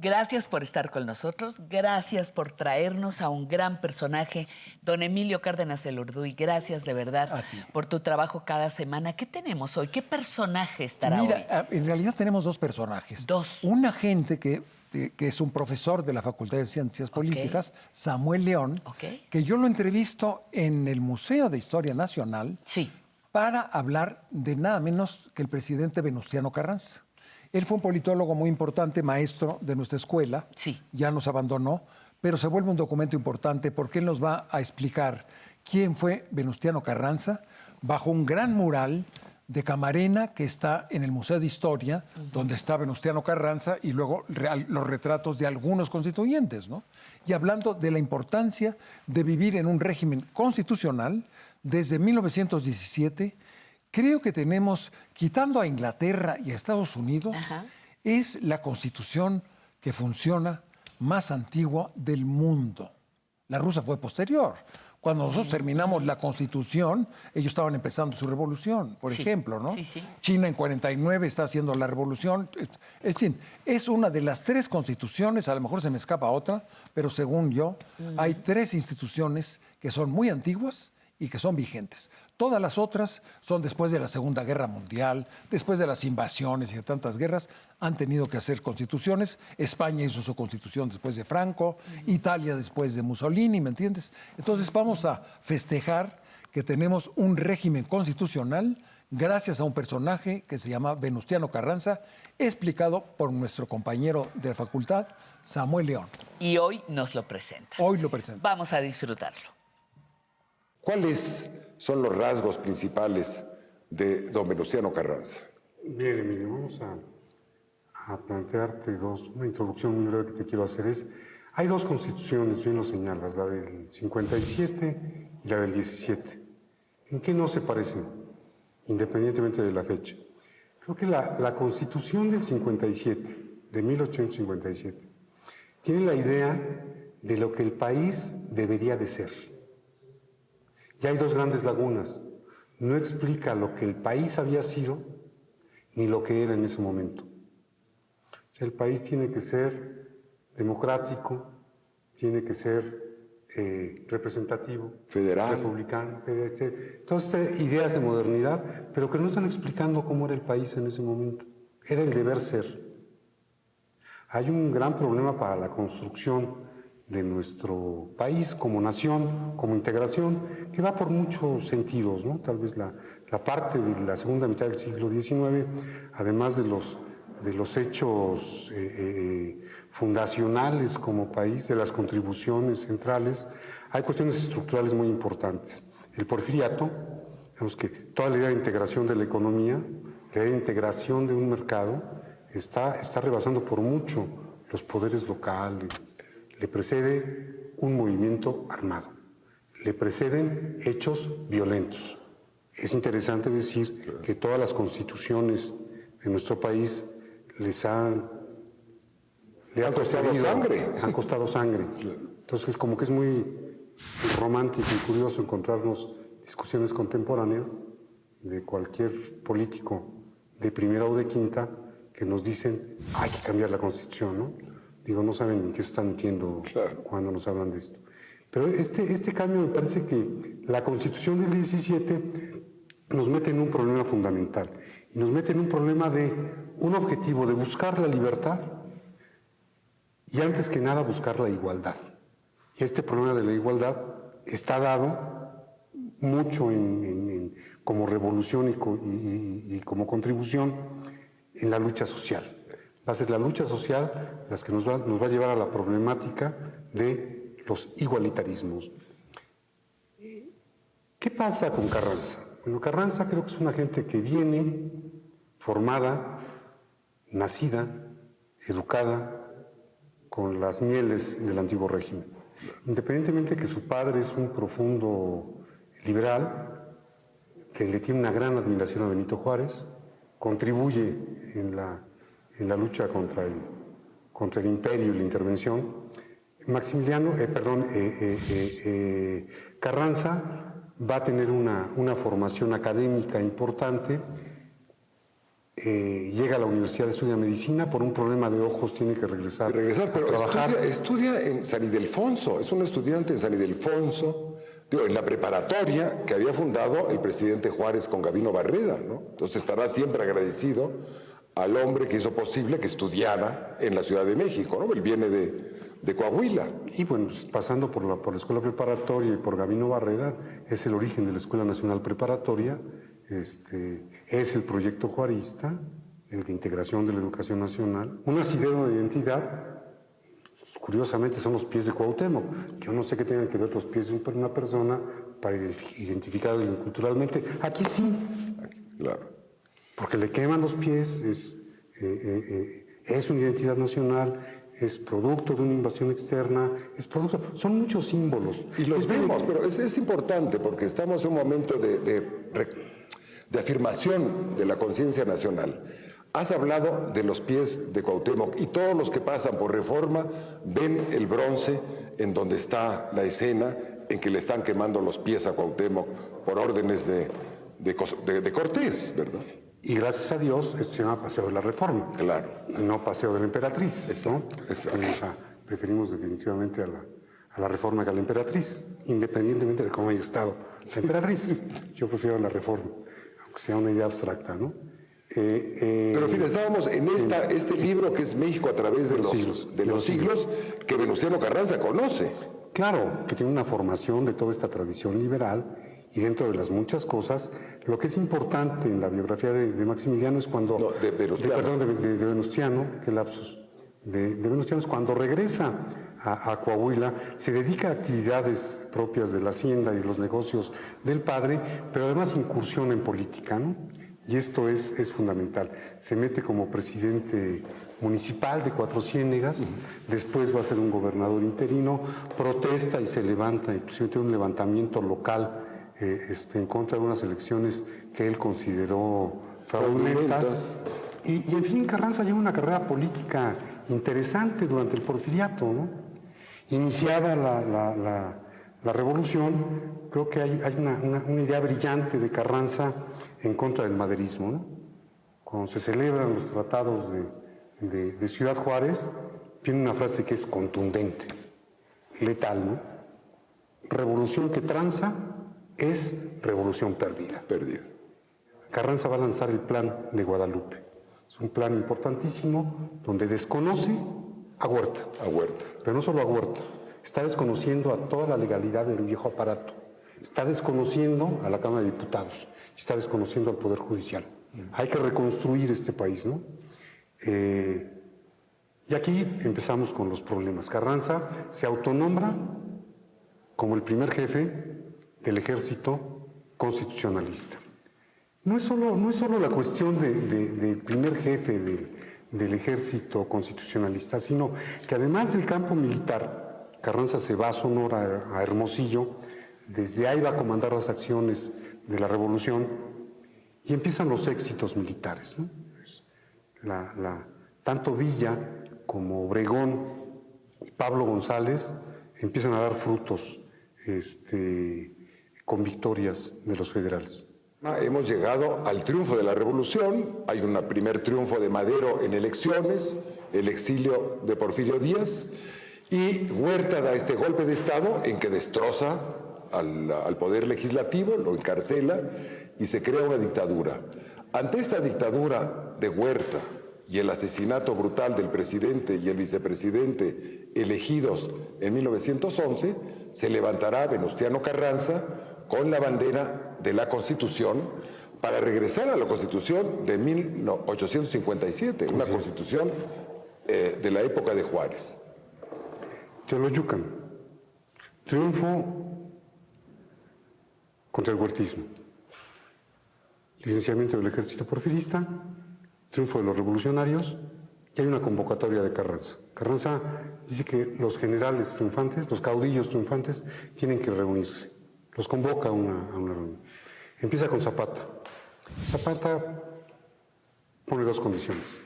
Gracias por estar con nosotros, gracias por traernos a un gran personaje, don Emilio Cárdenas Elorduy. Gracias de verdad por tu trabajo cada semana. ¿Qué tenemos hoy? ¿Qué personaje estará hoy? Mira, en realidad tenemos dos personajes. Dos. Un agente que es un profesor de la Facultad de Ciencias Políticas, Samuel León, que yo lo entrevisto en el Museo de Historia Nacional para hablar de nada menos que el presidente Venustiano Carranza. Él fue un politólogo muy importante, maestro de nuestra escuela, ya nos abandonó, pero se vuelve un documento importante porque él nos va a explicar quién fue Venustiano Carranza bajo un gran mural de Camarena que está en el Museo de Historia, donde está Venustiano Carranza, y luego los retratos de algunos constituyentes, ¿no? Y hablando de la importancia de vivir en un régimen constitucional desde 1917, creo que tenemos, quitando a Inglaterra y a Estados Unidos, es la constitución que funciona más antigua del mundo. La rusa fue posterior. Cuando nosotros terminamos la Constitución, ellos estaban empezando su revolución, por ejemplo, ¿no? China en 49 está haciendo la revolución. Es decir, es una de las tres constituciones, a lo mejor se me escapa otra, pero según yo, hay tres instituciones que son muy antiguas y que son vigentes. Todas las otras son después de la Segunda Guerra Mundial, después de las invasiones y de tantas guerras, han tenido que hacer constituciones. España hizo su constitución después de Franco, Italia después de Mussolini, ¿me entiendes? Entonces vamos a festejar que tenemos un régimen constitucional gracias a un personaje que se llama Venustiano Carranza, explicado por nuestro compañero de la facultad, Samuel León. Y hoy nos lo presenta. Hoy lo presenta. Vamos a disfrutarlo. ¿Cuáles son los rasgos principales de don Venustiano Carranza? Bien, Emilio, vamos a plantearte una introducción muy breve que te quiero hacer. Hay dos constituciones, bien lo señalas, la del 57 y la del 17. ¿En qué no se parecen, independientemente de la fecha? Creo que la constitución del 57, de 1857, tiene la idea de lo que el país debería de ser. Y hay dos grandes lagunas. No explica lo que el país había sido ni lo que era en ese momento. O sea, el país tiene que ser democrático, tiene que ser representativo, federal, republicano, etc. Todas estas ideas de modernidad, pero que no están explicando cómo era el país en ese momento. Era el deber ser. Hay un gran problema para la construcción de nuestro país como nación, como integración, que va por muchos sentidos, ¿no? Tal vez la parte de la segunda mitad del siglo XIX, además de los hechos fundacionales como país, de las contribuciones centrales, hay cuestiones estructurales muy importantes. El porfiriato, digamos que toda la idea de integración de la economía, la idea de integración de un mercado, está rebasando por mucho los poderes locales. Le precede un movimiento armado, le preceden hechos violentos. Es interesante decir que todas las constituciones de nuestro país le han costado sangre. Han costado sangre. Entonces, como que es muy romántico y curioso encontrarnos discusiones contemporáneas de cualquier político de primera o de quinta que nos dicen hay que cambiar la Constitución, ¿no? Digo, no saben en qué se están metiendo cuando nos hablan de esto. Pero este cambio me parece que la Constitución del 17 nos mete en un problema fundamental. Y nos mete en un problema de un objetivo de buscar la libertad y antes que nada buscar la igualdad. Y este problema de la igualdad está dado mucho como revolución y como contribución en la lucha social. Va a ser la lucha social la que nos va a llevar a la problemática de los igualitarismos. ¿Qué pasa con Carranza? Bueno, Carranza creo que es una gente que viene formada, nacida, educada, con las mieles del antiguo régimen. Independientemente de que su padre es un profundo liberal, que le tiene una gran admiración a Benito Juárez, contribuye en la lucha contra el imperio y la intervención, Carranza va a tener una formación académica importante, llega a la universidad, estudia medicina, por un problema de ojos tiene que regresar Pero a trabajar. estudia en San Ildefonso, es un estudiante en San Ildefonso, en la preparatoria que había fundado el presidente Juárez con Gabino Barreda, ¿no? Entonces estará siempre agradecido al hombre que hizo posible que estudiara en la Ciudad de México, ¿no? Él viene de Coahuila. Y bueno, pasando por la escuela preparatoria y por Gabino Barreda, es el origen de la Escuela Nacional Preparatoria, es el proyecto juarista, el de integración de la educación nacional. Un asidero de identidad, curiosamente, son los pies de Cuauhtémoc. Yo no sé qué tengan que ver los pies de una persona para identificarlo culturalmente. Aquí sí. Claro. Porque le queman los pies, es una identidad nacional, es producto de una invasión externa, son muchos símbolos. Y los vemos, pero es importante porque estamos en un momento de afirmación de la conciencia nacional. Has hablado de los pies de Cuauhtémoc y todos los que pasan por Reforma ven el bronce en donde está la escena en que le están quemando los pies a Cuauhtémoc por órdenes de Cortés, ¿verdad? Y gracias a Dios, esto se llama Paseo de la Reforma. Claro. Y no Paseo de la Emperatriz. Exacto. Preferimos definitivamente a la Reforma que a la Emperatriz, independientemente de cómo haya estado la Emperatriz. Yo prefiero la Reforma, aunque sea una idea abstracta, ¿no? Pero en fin, estábamos en este libro que es México a través de los siglos, que Venustiano Carranza conoce. Claro, que tiene una formación de toda esta tradición liberal. Y dentro de las muchas cosas, lo que es importante en la biografía de Maximiliano es cuando... No, de Venustiano, qué lapsus. De Venustiano es cuando regresa a Coahuila, se dedica a actividades propias de la hacienda y los negocios del padre, pero además incursiona en política, ¿no? Y esto es fundamental. Se mete como presidente municipal de Cuatro Ciénegas, después va a ser un gobernador interino, protesta y se levanta, inclusive tiene un levantamiento local en contra de unas elecciones que él consideró fraudulentas. Y en fin, Carranza lleva una carrera política interesante durante el porfiriato, ¿no? Iniciada la revolución, creo que hay una idea brillante de Carranza en contra del maderismo, ¿no? Cuando se celebran los tratados de Ciudad Juárez, tiene una frase que es contundente, letal, ¿no? Revolución que tranza es revolución perdida. Carranza va a lanzar el plan de Guadalupe. Es un plan importantísimo donde desconoce a Huerta. Pero no solo a Huerta, está desconociendo a toda la legalidad del viejo aparato. Está desconociendo a la Cámara de Diputados. Está desconociendo al Poder Judicial. Hay que reconstruir este país, ¿no? Y aquí empezamos con los problemas. Carranza se autonombra como el primer jefe del ejército constitucionalista. No es solo la cuestión del primer jefe del ejército constitucionalista, sino que además del campo militar, Carranza se va a Sonora, a Hermosillo, desde ahí va a comandar las acciones de la revolución y empiezan los éxitos militares, ¿no? Tanto Villa como Obregón y Pablo González empiezan a dar frutos con victorias de los federales. Hemos llegado al triunfo de la revolución, hay un primer triunfo de Madero en elecciones, el exilio de Porfirio Díaz, y Huerta da este golpe de Estado en que destroza al poder legislativo, lo encarcela y se crea una dictadura. Ante esta dictadura de Huerta y el asesinato brutal del presidente y el vicepresidente elegidos en 1911, se levantará Venustiano Carranza con la bandera de la Constitución para regresar a la Constitución de 1857, una Constitución de la época de Juárez. Teoloyucan, triunfo contra el huertismo, licenciamiento del ejército porfirista, triunfo de los revolucionarios, y hay una convocatoria de Carranza. Carranza dice que los generales triunfantes, los caudillos triunfantes, tienen que reunirse. Los convoca a una reunión. Empieza con Zapata. Zapata pone dos condiciones.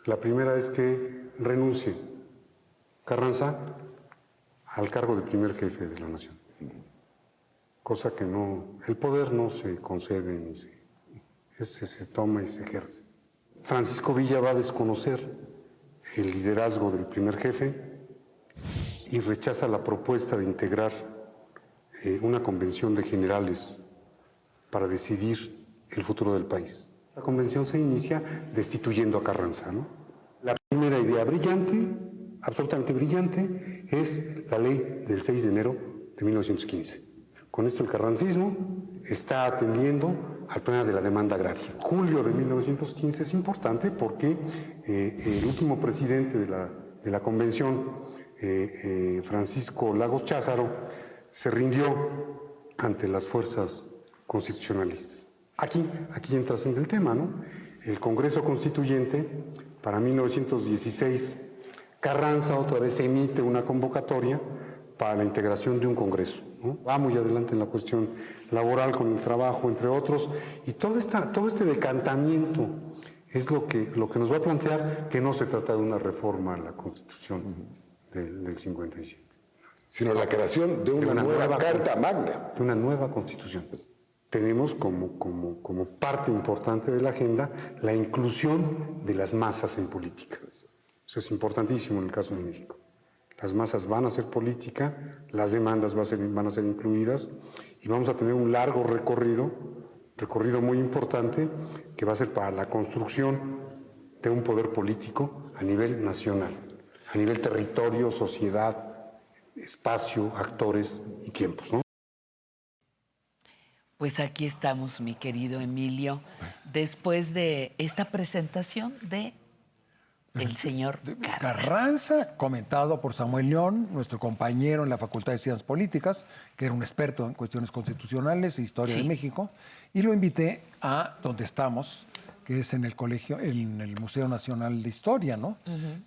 La primera es que renuncie Carranza al cargo de primer jefe de la nación. Cosa que el poder no se concede ni se ese se toma y se ejerce. Francisco Villa va a desconocer el liderazgo del primer jefe y rechaza la propuesta de integrar una convención de generales para decidir el futuro del país. La convención se inicia destituyendo a Carranza, ¿no? La primera idea brillante, absolutamente brillante, es la ley del 6 de enero de 1915. Con esto el carrancismo está atendiendo al plan de la demanda agraria. Julio de 1915 es importante porque el último presidente de la convención, Francisco Lagos Cházaro, se rindió ante las fuerzas constitucionalistas. Aquí entras en el tema, ¿no? El Congreso Constituyente, para 1916, Carranza otra vez emite una convocatoria para la integración de un Congreso, ¿no? Va muy adelante en la cuestión laboral con el trabajo, entre otros, y todo este decantamiento es lo que nos va a plantear que no se trata de una reforma a la Constitución del 57. Sino la creación de una nueva Carta Magna. De una nueva Constitución. Tenemos como parte importante de la agenda la inclusión de las masas en política. Eso es importantísimo en el caso de México. Las masas van a hacer política, las demandas van a ser incluidas y vamos a tener un largo recorrido muy importante que va a ser para la construcción de un poder político a nivel nacional, a nivel territorio, sociedad, espacio, actores y tiempos, ¿no? Pues aquí estamos, mi querido Emilio, después de esta presentación del señor Carranza, comentado por Samuel León, nuestro compañero en la Facultad de Ciencias Políticas, que era un experto en cuestiones constitucionales e historia de México, y lo invité a donde estamos, que es en el colegio, en el Museo Nacional de Historia, ¿no?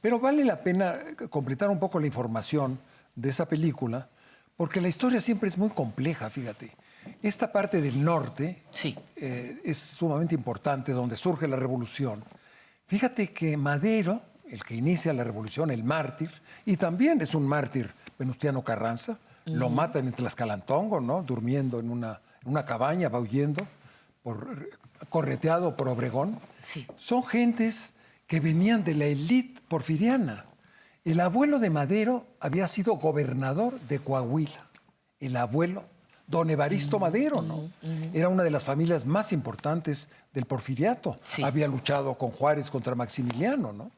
Pero vale la pena completar un poco la información de esa película, porque la historia siempre es muy compleja, fíjate. Esta parte del norte es sumamente importante, donde surge la revolución. Fíjate que Madero, el que inicia la revolución, el mártir, y también es un mártir Venustiano Carranza, lo matan en Tlaxcalantongo, ¿no? Durmiendo en una cabaña, va huyendo, correteado por Obregón. Son gentes que venían de la élite porfiriana. El abuelo de Madero había sido gobernador de Coahuila. El abuelo, don Evaristo Madero, ¿no? Era una de las familias más importantes del porfiriato. Había luchado con Juárez contra Maximiliano, ¿no?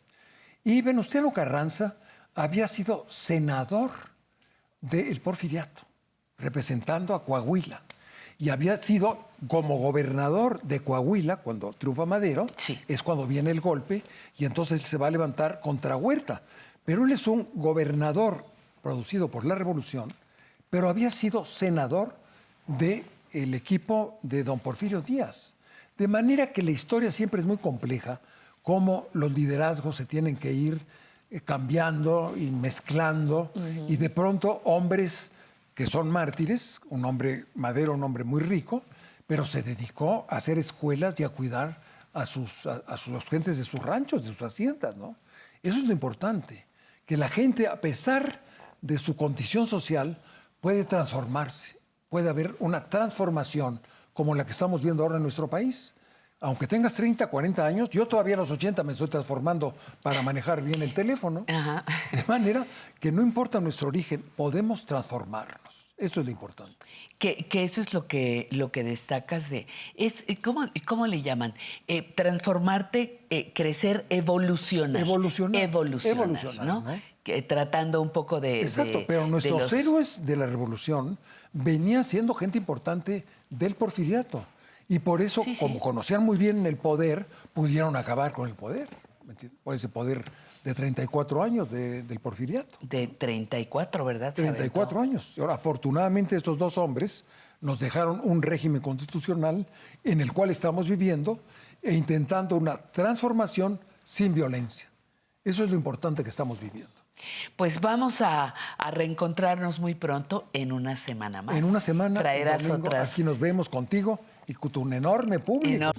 Y Venustiano Carranza había sido senador del porfiriato, representando a Coahuila. Y había sido como gobernador de Coahuila, cuando triunfa Madero, es cuando viene el golpe, y entonces se va a levantar contra Huerta. Pero él es un gobernador producido por la revolución, pero había sido senador del equipo de don Porfirio Díaz. De manera que la historia siempre es muy compleja, cómo los liderazgos se tienen que ir cambiando y mezclando, y de pronto hombres que son mártires, un hombre Madero, un hombre muy rico, pero se dedicó a hacer escuelas y a cuidar a sus gentes de sus ranchos, de sus haciendas, ¿no? Eso es lo importante, que la gente, a pesar de su condición social, puede transformarse, puede haber una transformación como la que estamos viendo ahora en nuestro país. Aunque tengas 30, 40 años, yo todavía a los 80 me estoy transformando para manejar bien el teléfono. De manera que no importa nuestro origen, podemos transformarnos. Eso es lo importante. Que eso es lo que destacas de... ¿Cómo le llaman? Transformarte, crecer, evolucionar. Evolucionar, ¿no? Tratando un poco de... Exacto, pero nuestros héroes de la revolución venían siendo gente importante del porfiriato. Y por eso, como conocían muy bien el poder, pudieron acabar con el poder. Por ese poder de 34 años del porfiriato. De 34, ¿verdad? 34 años. Y ahora, afortunadamente, estos dos hombres nos dejaron un régimen constitucional en el cual estamos viviendo e intentando una transformación sin violencia. Eso es lo importante que estamos viviendo. Pues vamos a reencontrarnos muy pronto, en una semana más. En una semana, traerás domingo, otras. Aquí nos vemos contigo y con un enorme público.